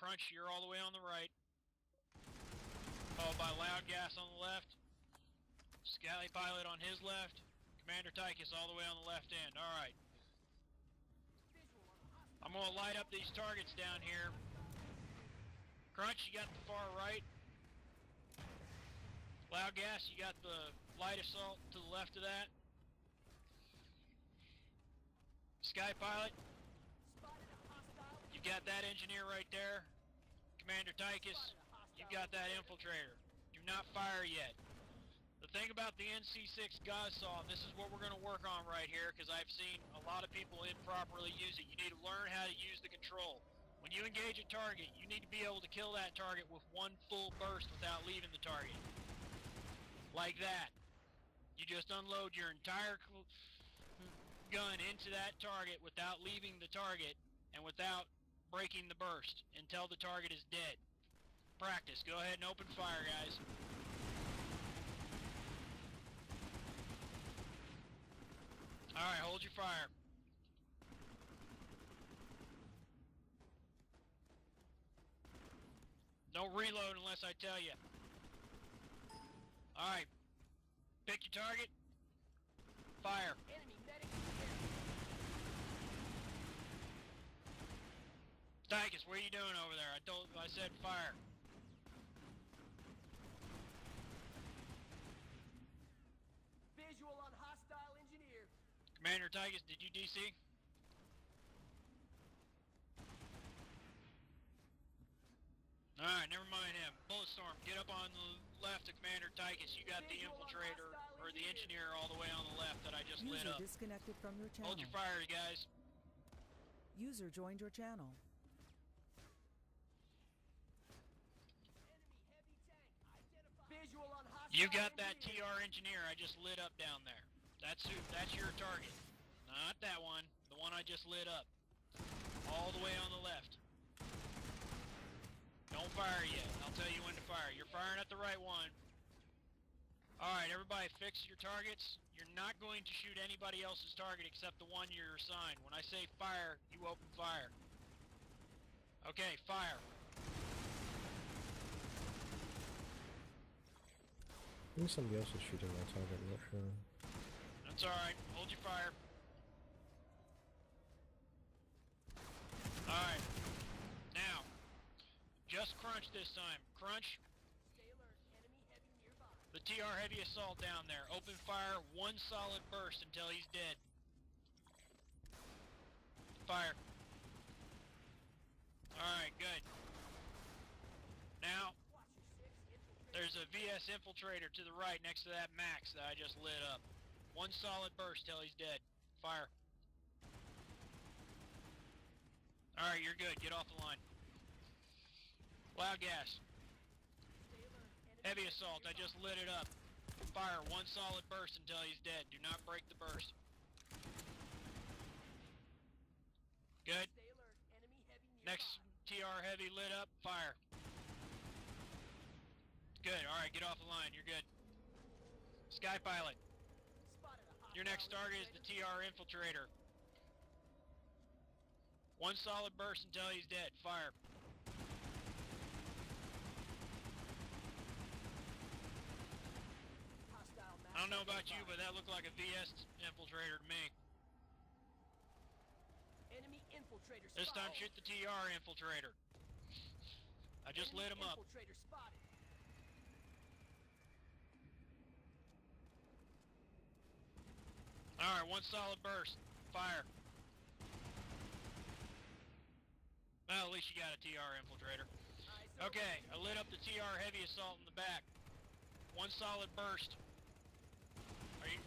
Crunch, you're all the way on the right. Followed by Loud Gas on the left. Sky Pilot on his left. Commander Tychus all the way on the left end. Alright. I'm going to light up these targets down here. Crunch, you got the far right. Loud Gas, you got the light assault to the left of that. Sky Pilot, you've got that engineer right there. Commander Tychus, you've got that infiltrator. Do not fire yet. The thing about the NC6 Gauss-Saw, and this is what we're going to work on right here, because I've seen a lot of people improperly use it. You need to learn how to use the control. When you engage a target, you need to be able to kill that target with one full burst without leaving the target. Like that. You just unload your entire gun into that target without leaving the target and without breaking the burst until the target is dead. Practice. Go ahead and open fire, guys. Alright, hold your fire. Don't reload unless I tell you. Alright. Pick your target. Fire. Enemy medic. Tychus, what are you doing over there? I said fire. Visual on hostile engineer. Commander Tychus, did you DC? Alright, never mind him. Bulletstorm, get up on the left of Commander Tychus. You got the infiltrator, or the engineer all the way on the left that I just lit User up. disconnected from your channel. Hold your fire, guys. User joined your channel. Enemy heavy tank identified. Visual on hostile You got that engineer. TR engineer I just lit up down there. That's your target. Not that one. The one I just lit up. All the way on the left. Don't fire yet. I'll tell you when to fire. You're firing at the right one. Alright, everybody fix your targets. You're not going to shoot anybody else's target except the one you're assigned. When I say fire, you open fire. Okay, fire. I think somebody else is shooting my target, I'm not sure. That's alright. Hold your fire. Alright. Now, just Crunch this time. Crunch, Stay alert. Enemy heavy nearby. the TR heavy assault down there. Open fire, one solid burst until he's dead. Fire. Alright, good. Now, Watch your six. Infiltrate. there's a VS infiltrator to the right next to that Max that I just lit up. One solid burst till he's dead. Fire. Alright, you're good. Get off the line. Loud gas. Stay alert. Enemy Heavy assault. I just lit it up. Fire. One solid burst until he's dead. Do not break the burst. Good. Stay alert. Enemy heavy nearby. Next TR heavy lit up. Fire. Good. Alright, get off the line. You're good. Sky Pilot. Spotted a hostile Your next target is the TR infiltrator. One solid burst until he's dead. Fire. hostile I don't know about you, but that looked like a VS infiltrator to me. Enemy infiltrator spotted. This time shoot the TR infiltrator. I just lit him up. Infiltrator spotted. Alright, one solid burst. Fire. Well, at least you got a TR infiltrator. Eyes Okay, open. I lit up the TR heavy assault in the back. One solid burst. Are you?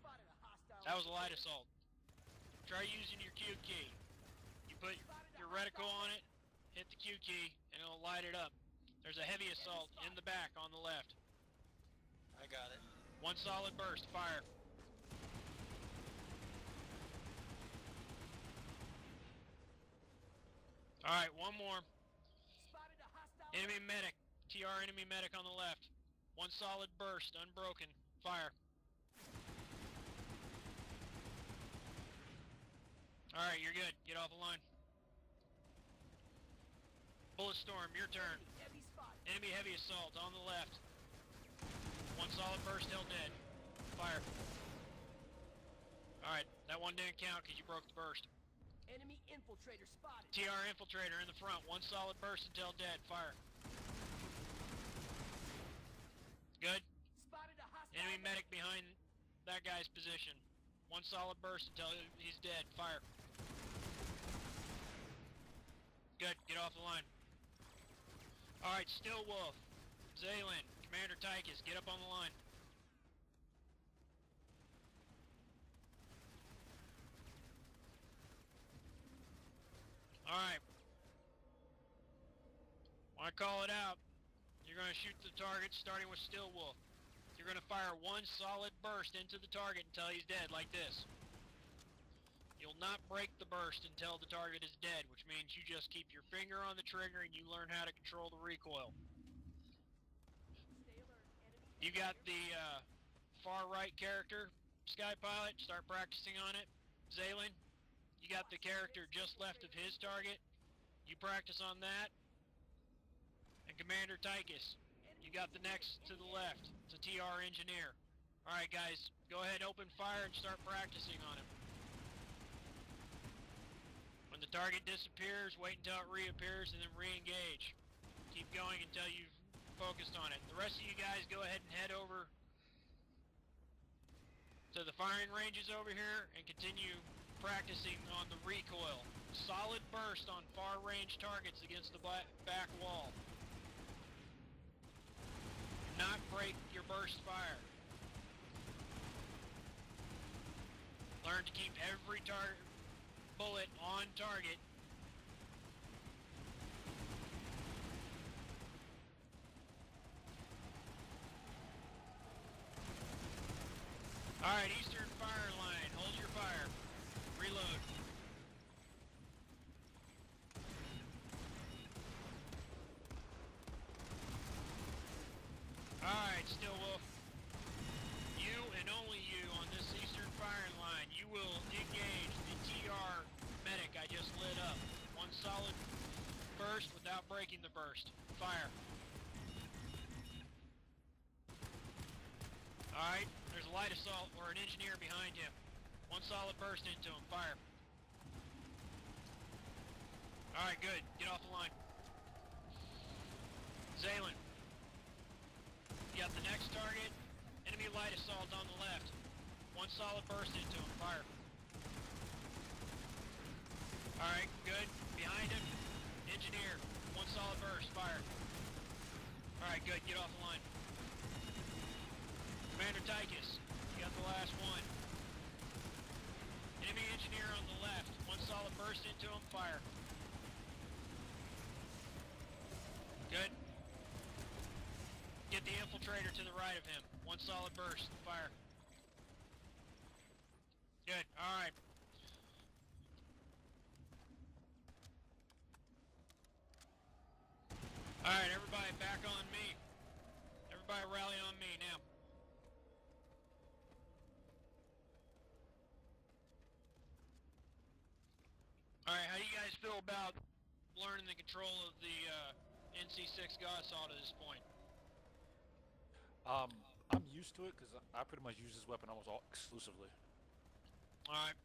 Spotted a hostile. That was a light assault. Try using your Q key. You put your reticle on it, hit the Q key, and it'll light it up. There's a heavy assault in the back on the left. I got it. One solid burst. Fire. Alright, one more. Spotted a hostile. Enemy medic. TR enemy medic on the left. One solid burst, unbroken. Fire. Alright, you're good. Get off the line. Bulletstorm, your turn. Enemy heavy spotted. Enemy heavy assault on the left. One solid burst, held dead. Fire. Alright, that one didn't count because you broke the burst. Enemy infiltrator spotted. TR infiltrator in the front. One solid burst until dead. Fire. Good. Spotted a hostile Enemy medic behind that guy's position. One solid burst until he's dead. Fire. Good. Get off the line. Alright, Still Wolf. Zaylin. Commander Tychus. Get up on the line. Alright. When I call it out, you're going to shoot the target starting with Still Wolf. You're going to fire one solid burst into the target until he's dead, like this. You'll not break the burst until the target is dead, which means you just keep your finger on the trigger and you learn how to control the recoil. Stay alert. Enemy You got the far right character, Sky Pilot. Start practicing on it. Zaylin, you got the character just left of his target. You practice on that. And Commander Tychus, you got the next to the left. It's a TR engineer. Alright guys, go ahead, open fire and start practicing on him. When the target disappears, wait until it reappears and then re-engage. Keep going until you've focused on it. The rest of you guys go ahead and head over to the firing ranges over here and continue practicing on the recoil. Solid burst on far range targets against the back wall. Do not break your burst fire. Learn to keep every bullet on target. Alright, eastern fire line. Hold your fire. Reload. Alright, Still Wolf. You and only you on this eastern firing line. You will engage the TR medic I just lit up. One solid burst without breaking the burst. Fire. Alright, there's a light assault or an engineer behind him. One solid burst into him. Fire. Alright, good. Get off the line. Zaylin. You got the next target. Enemy light assault on the left. One solid burst into him. Fire. Alright, good. Behind him. Engineer. One solid burst. Fire. Alright, good. Get off the line. Commander Tychus, you got the last one. Enemy engineer on the left. One solid burst into him. Fire. Good. Get the infiltrator to the right of him. One solid burst. Fire. Good. Alright. Alright, everybody back on me. Everybody rally on me now. Alright, how do you guys feel about learning the control of the NC6 Godsaw to this point? I'm used to it because I pretty much use this weapon almost exclusively. Alright.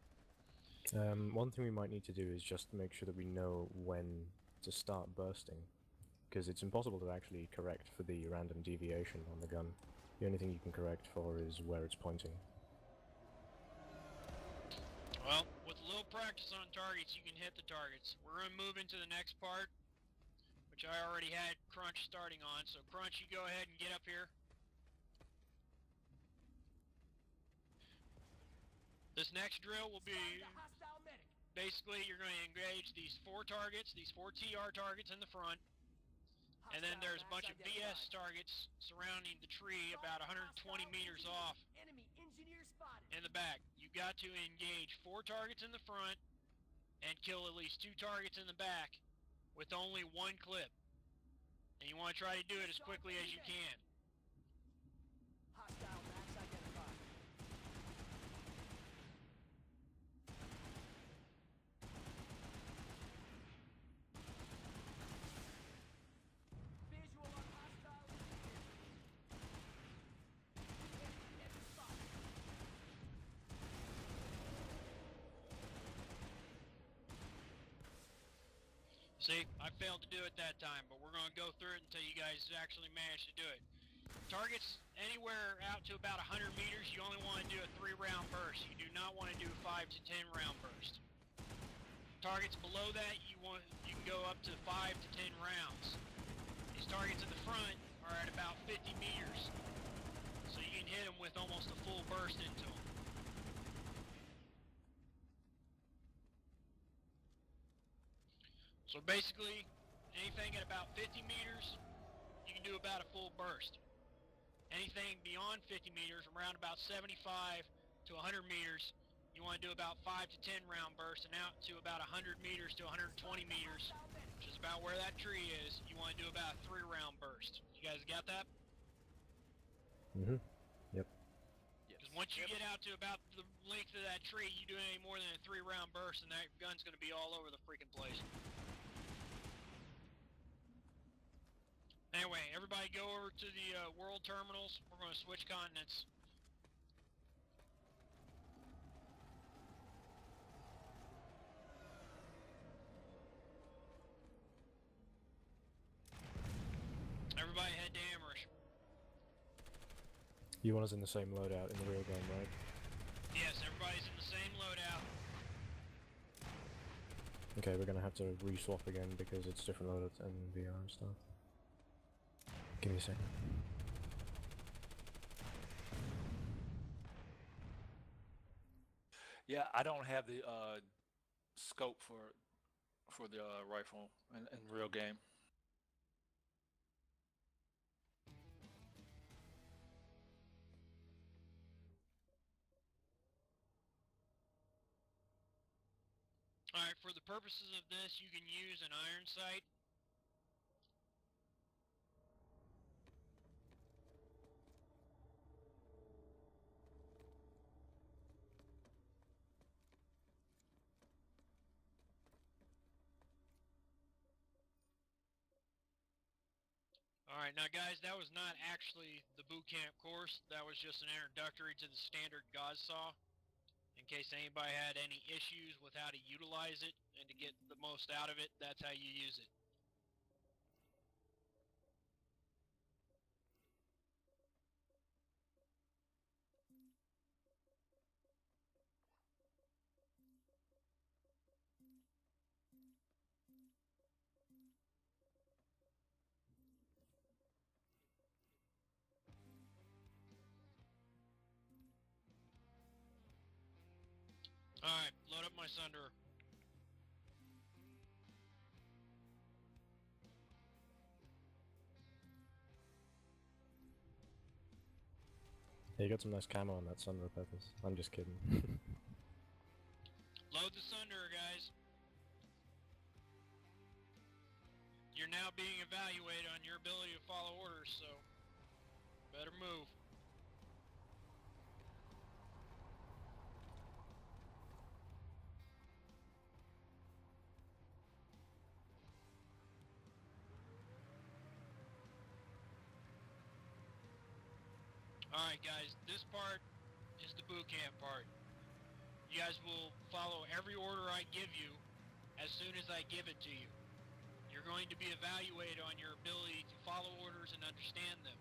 One thing we might need to do is just make sure that we know when to start bursting, because it's impossible to actually correct for the random deviation on the gun. The only thing you can correct for is where it's pointing. Well, with a little practice on targets, you can hit the targets. We're going to move into the next part, which I already had Crunch starting on. So Crunch, you go ahead and get up here. This next drill will be, spotted a hostile medic. basically you're going to engage these 4 targets, these 4 TR targets in the front. And then there's a bunch of BS targets surrounding the tree about 120 meters off Enemy engineer spotted. in the back. You got to engage 4 targets in the front and kill at least 2 targets in the back with only 1 clip. And you want to try to do it as quickly as you can. Hostile max identified. See, I failed to do it that time, but we're going to go through it until you guys actually manage to do it. Targets anywhere out to about 100 meters, you only want to do a 3-round burst. You do not want to do a 5 to 10 round burst. Targets below that, you can go up to 5 to 10 rounds. These targets in the front are at about 50 meters, so you can hit them with almost a full burst into them. So basically, anything at about 50 meters, you can do about a full burst. Anything beyond 50 meters, around about 75 to 100 meters, you want to do about 5 to 10 round bursts, and out to about 100 meters to 120 meters, which is about where that tree is, you want to do about a 3-round burst. You guys got that? Mm-hmm. Yep. Because once you get out to about the length of that tree, you do any more than a 3-round burst, and that gun's going to be all over the freaking place. Anyway, everybody go over to the world terminals. We're going to switch continents. Everybody head to Amherst. You want us in the same loadout in the real game, right? Yes, everybody's in the same loadout. Okay, we're gonna have to re-swap again because it's different loadouts and VR and stuff. Give me a second. Yeah, I don't have the scope for the rifle in real game. Alright, for the purposes of this, you can use an iron sight. Alright, now guys, that was not actually the boot camp course. That was just an introductory to the standard gauze saw. In case anybody had any issues with how to utilize it and to get the most out of it, that's how you use it. Alright, load up my Sunderer. Yeah, you got some nice camo on that Sunderer, Peppers. I'm just kidding. Load the Sunderer, guys. You're now being evaluated on your ability to follow orders, so better move. Alright guys, this part is the boot camp part. You guys will follow every order I give you as soon as I give it to you. You're going to be evaluated on your ability to follow orders and understand them.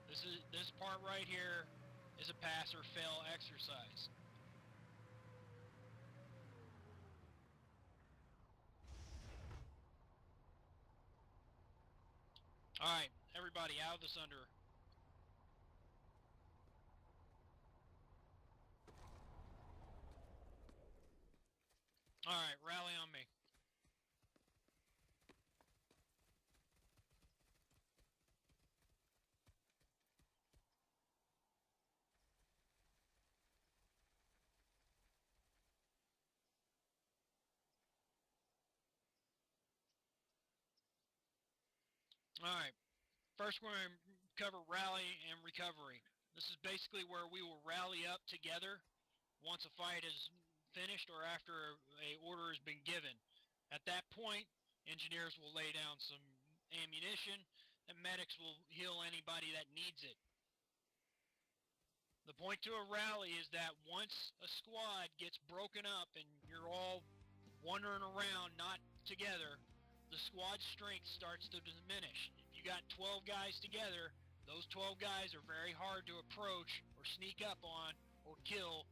This part right here is a pass or fail exercise. Alright, everybody out of the Sunderer. Alright, rally on me. Alright, first we're going to cover rally and recovery. This is basically where we will rally up together once a fight is finished or after a order has been given. At that point, engineers will lay down some ammunition and medics will heal anybody that needs it. The point to a rally is that once a squad gets broken up and you're all wandering around, not together, the squad strength starts to diminish. If you got 12 guys together, those 12 guys are very hard to approach or sneak up on or kill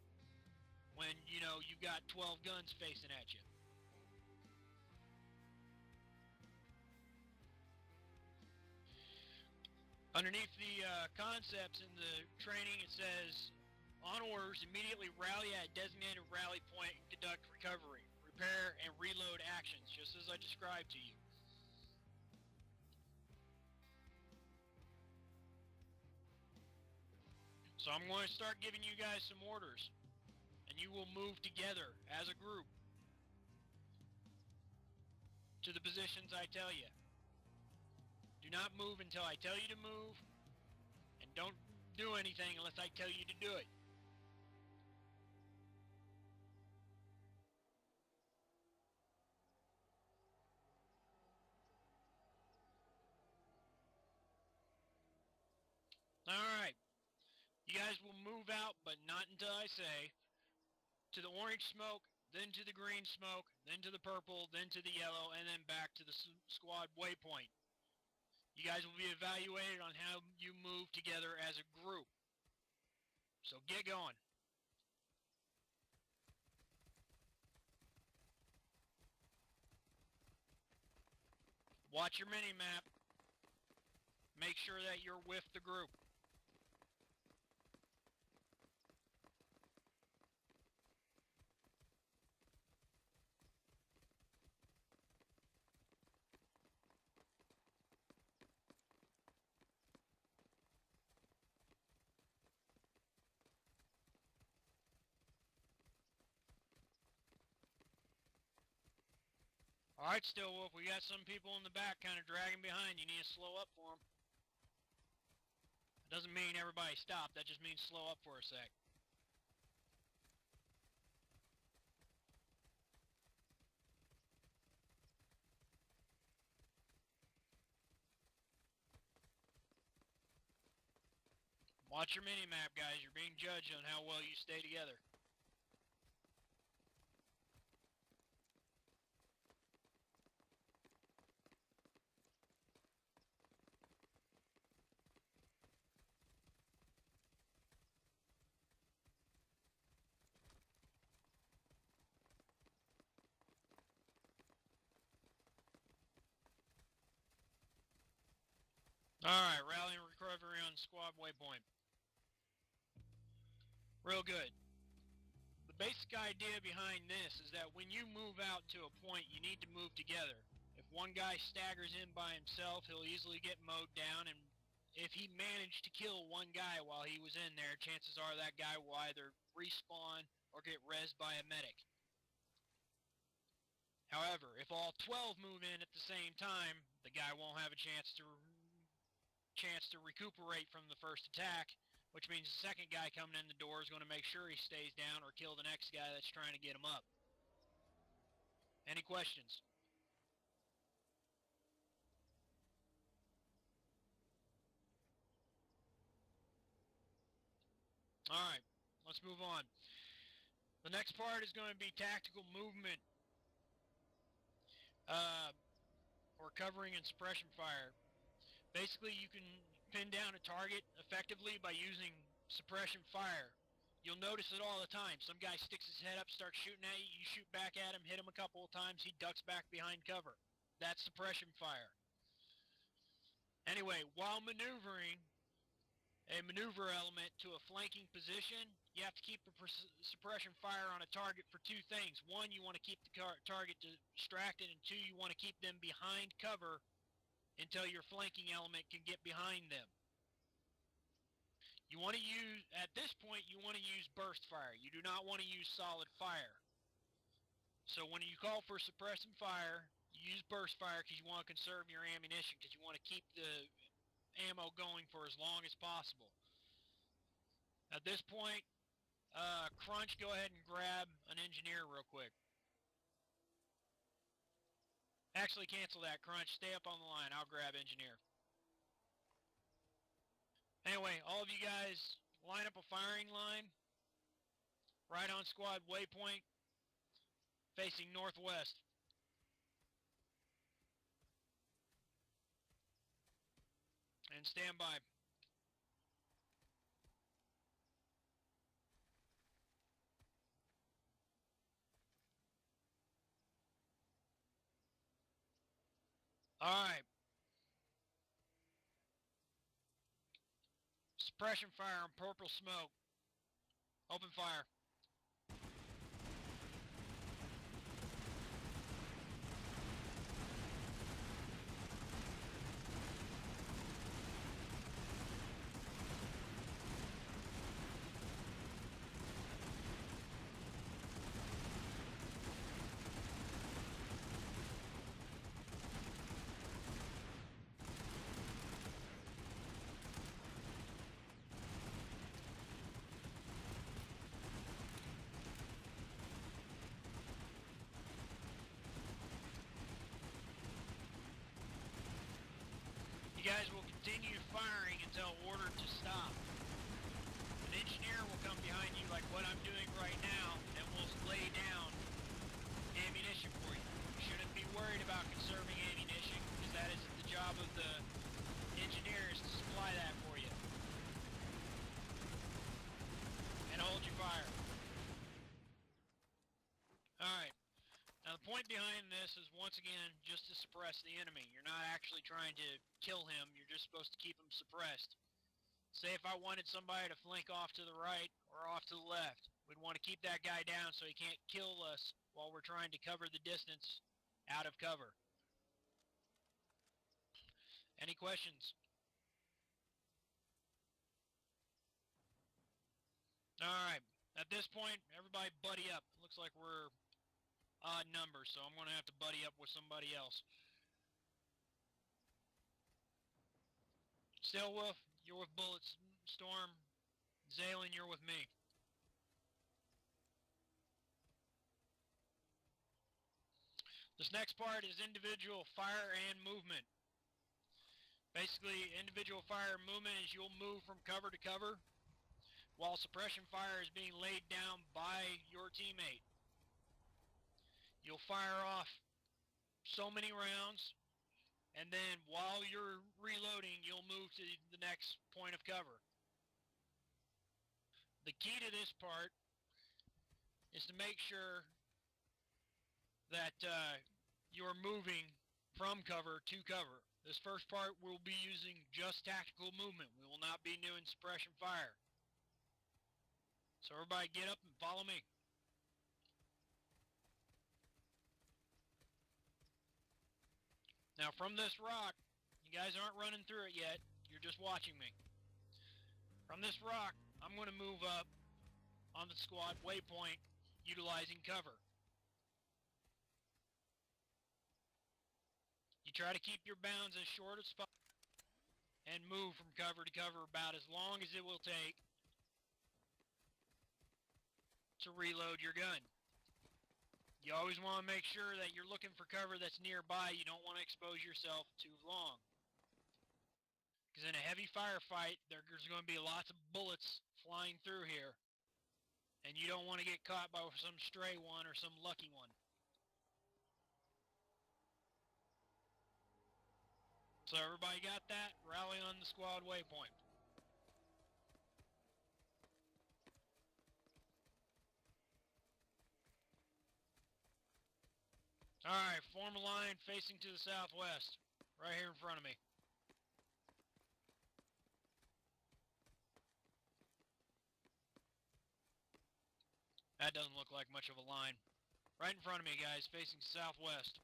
when, you know, you've got 12 guns facing at you. Underneath the concepts in the training, it says, on orders, immediately rally at designated rally point and conduct recovery, repair, and reload actions, just as I described to you. So I'm going to start giving you guys some orders, and you will move together as a group to the positions I tell you. Do not move until I tell you to move, and don't do anything unless I tell you to do it. Alright, you guys will move out, but not until I say, to the orange smoke, then to the green smoke, then to the purple, then to the yellow, and then back to the squad waypoint. You guys will be evaluated on how you move together as a group. So get going. Watch your mini-map. Make sure that you're with the group. Alright, Stillwolf, we got some people in the back kind of dragging behind. You need to slow up for them. It doesn't mean everybody stop, that just means slow up for a sec. Watch your mini-map, guys. You're being judged on how well you stay together. Alright, rally and recovery on squad waypoint. Real good. The basic idea behind this is that when you move out to a point, you need to move together. If one guy staggers in by himself, he'll easily get mowed down, and if he managed to kill one guy while he was in there, chances are that guy will either respawn or get rezzed by a medic. However, if all 12 move in at the same time, the guy won't have a chance to recuperate from the first attack, which means the second guy coming in the door is going to make sure he stays down or kill the next guy that's trying to get him up. Any questions? Alright, let's move on. The next part is going to be tactical movement, or covering and suppression fire. Basically, you can pin down a target effectively by using suppression fire. You'll notice it all the time. Some guy sticks his head up, starts shooting at you, you shoot back at him, hit him a couple of times, he ducks back behind cover. That's suppression fire. Anyway, while maneuvering a maneuver element to a flanking position, you have to keep the suppression fire on a target for two things. One, you want to keep the target distracted, and two, you want to keep them behind cover until your flanking element can get behind them. You want to use, at this point, you want to use burst fire. You do not want to use solid fire. So when you call for suppressing fire, you use burst fire because you want to conserve your ammunition, because you want to keep the ammo going for as long as possible. At this point, Crunch, go ahead and grab an engineer real quick. Actually, cancel that, Crunch. Stay up on the line. I'll grab engineer. Anyway, all of you guys line up a firing line right on squad waypoint. facing northwest. And stand by. Alright. Suppression fire on purple smoke. Open fire. You guys will continue firing until ordered to stop. An engineer will come behind you like what I'm doing right now and will lay down ammunition for you. You shouldn't be worried about conserving ammunition because that is the job of the engineers to supply that for you. And hold your fire. Alright. Now the point behind this is once again just to suppress the enemy. You're not actually trying to kill him, you're just supposed to keep him suppressed. Say if I wanted somebody to flank off to the right or off to the left, we'd want to keep that guy down so he can't kill us while we're trying to cover the distance out of cover. Any questions? Alright, at this point, everybody buddy up. Looks like we're odd numbers, so I'm going to have to buddy up with somebody else. Stillwolf, you're with Bulletstorm. Zalen, you're with me. This next part is individual fire and movement. Basically, individual fire and movement is you'll move from cover to cover while suppression fire is being laid down by your teammate. You'll fire off so many rounds, and then while you're reloading, you'll move to the next point of cover. The key to this part is to make sure that you're moving from cover to cover. This first part we'll be using just tactical movement. We will not be doing suppression fire. So everybody get up and follow me. Now from this rock, you guys aren't running through it yet, you're just watching me. From this rock, I'm going to move up on the squad waypoint utilizing cover. You try to keep your bounds as short as possible and move from cover to cover about as long as it will take to reload your gun. You always want to make sure that you're looking for cover that's nearby. You don't want to expose yourself too long. Because in a heavy firefight, there's going to be lots of bullets flying through here. And you don't want to get caught by some stray one or some lucky one. So everybody got that? Rally on the squad waypoint. Alright, form a line facing to the southwest. Right here in front of me. That doesn't look like much of a line. Right in front of me, guys, facing southwest.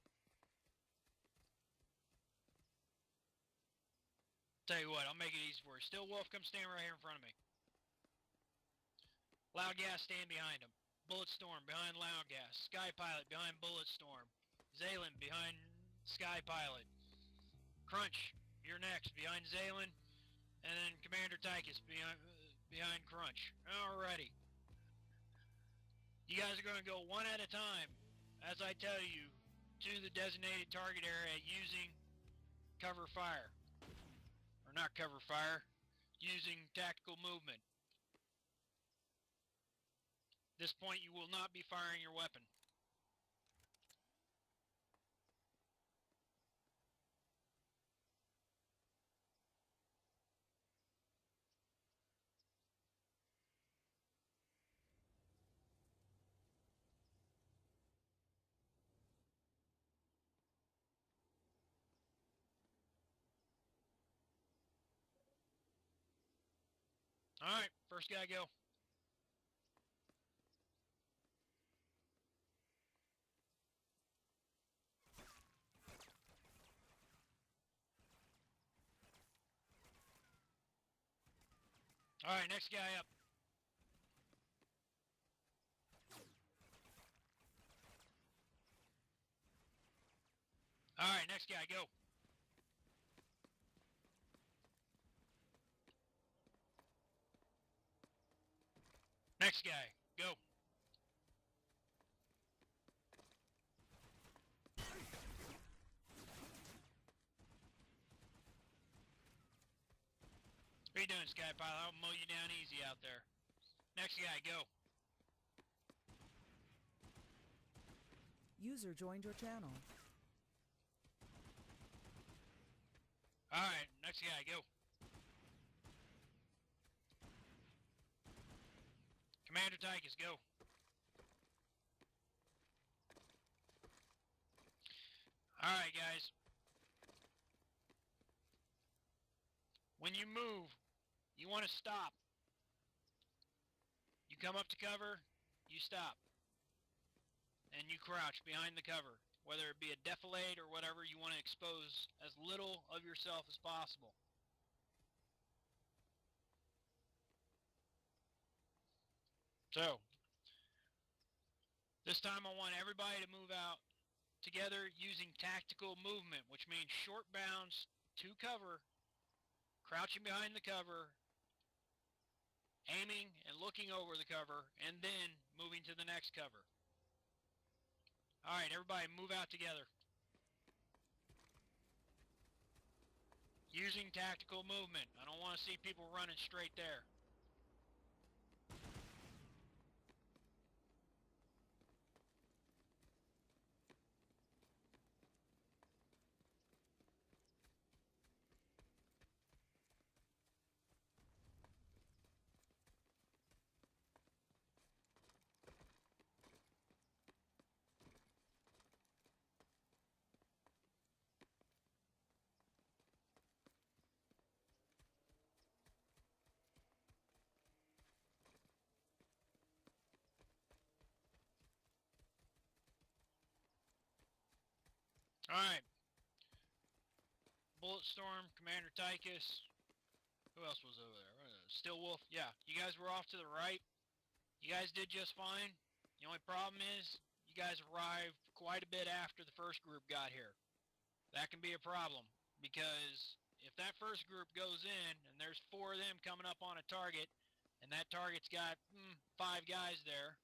Tell you what, I'll make it easy for you. Stillwolf, come stand right here in front of me. Loud Gas, stand behind him. Bulletstorm, behind Loud Gas. Sky Pilot, behind Bulletstorm. Zalen, behind Sky Pilot. Crunch, you're next, behind Zalen. And then Commander Tychus, behind Crunch. Alrighty. You guys are going to go one at a time, as I tell you, to the designated target area using cover fire. Or not cover fire, using tactical movement. At this point you will not be firing your weapon. Alright, first guy go. Alright, next guy up. Alright, next guy, go. Next guy, go. What are you doing, Sky Pilot? I'll mow you down easy out there. Next guy, go. User joined your channel. Alright, next guy, go. Commander Tychus, go. Alright, guys. When you move, you want to stop. You come up to cover, you stop. And you crouch behind the cover. Whether it be a defilade or whatever, you want to expose as little of yourself as possible. So, this time I want everybody to move out together using tactical movement, which means short bounds to cover, crouching behind the cover, aiming and looking over the cover, and then moving to the next cover. Alright, everybody move out together. Using tactical movement. I don't want to see people running straight there. Alright. Bulletstorm, Commander Tychus. Who else was over there? Stillwolf. Yeah, you guys were off to the right. You guys did just fine. The only problem is, you guys arrived quite a bit after the first group got here. That can be a problem, because if that first group goes in, and there's 4 of them coming up on a target, and that target's got 5 guys there,